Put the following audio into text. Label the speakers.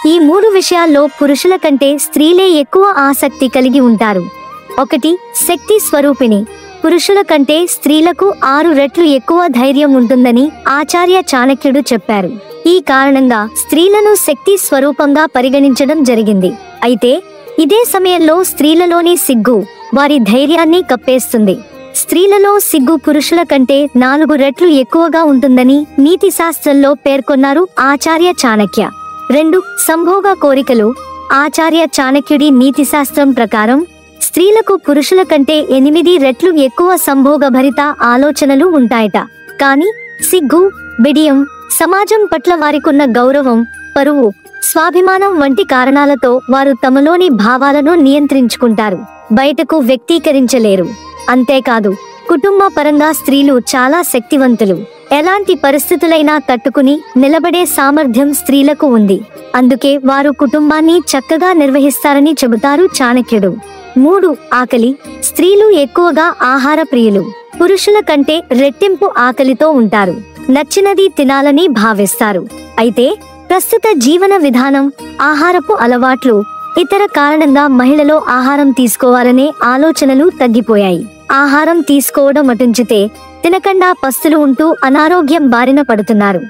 Speaker 1: ఈ 3 విషయాల్లో పురుషుల కంటే స్త్రీలే ఎక్కువ ఆసక్తి కలిగి ఉంటారు. 1. శక్తి స్వరూపిణి. పురుషుల కంటే స్త్రీలకు 6 రెట్లు ఎక్కువ ధైర్యం ఉంటుందని ఆచార్య చాణక్యుడు చెప్పారు. ఈ కారణంగా స్త్రీలను శక్తి స్వరూపంగా పరిగణించడం జరిగింది. అయితే ఇదే సమయంలో స్త్రీలలోని సిగ్గు వారి ధైర్యాన్ని కప్పేస్తుంది. స్త్రీలలో సిగ్గు పురుషుల కంటే 4 రెట్లు ఎక్కువగా ఉంటుందని నీతి శాస్త్రంలో పేర్కొన్నారు ఆచార్య చాణక్య. 2. సంభోగ కోరికలు. ఆచార్య చాణక్యుడి నీతి శాస్త్రం ప్రకారం స్త్రీలకు పురుషుల కంటే 8 రెట్లు ఎక్కువ సంభోగభరిత ఆలోచనలు ఉంటాయట. కానీ సిగ్గు, బిడియం, సమాజం పట్ల వారికున్న గౌరవం, పరువు, స్వాభిమానం వంటి కారణాలతో వారు తమలోని భావాలను నియంత్రించుకుంటారు, బయటకు వ్యక్తీకరించలేరు. అంతేకాదు, కుటుంబ పరంగా స్త్రీలు చాలా శక్తివంతులు. ఎలాంటి పరిస్థితులైనా తట్టుకుని నిలబడే సామర్థ్యం స్త్రీలకు ఉంది. అందుకే వారు కుటుంబాన్ని చక్కగా నిర్వహిస్తారని చెబుతారు చాణక్యుడు. 3. ఆకలి. స్త్రీలు ఎక్కువగా ఆహార ప్రియులు. పురుషుల కంటే రెట్టింపు ఆకలితో ఉంటారు. నచ్చినది తినాలని భావిస్తారు. అయితే ప్రస్తుత జీవన విధానం, ఆహారపు అలవాట్లు, ఇతర కారణంగా మహిళలో ఆహారం తీసుకోవాలనే ఆలోచనలు తగ్గిపోయాయి. ఆహారం తీసుకోవడం అటుంచితే తినకుండా పస్తులు ఉంటూ అనారోగ్యం బారిన పడుతున్నారు.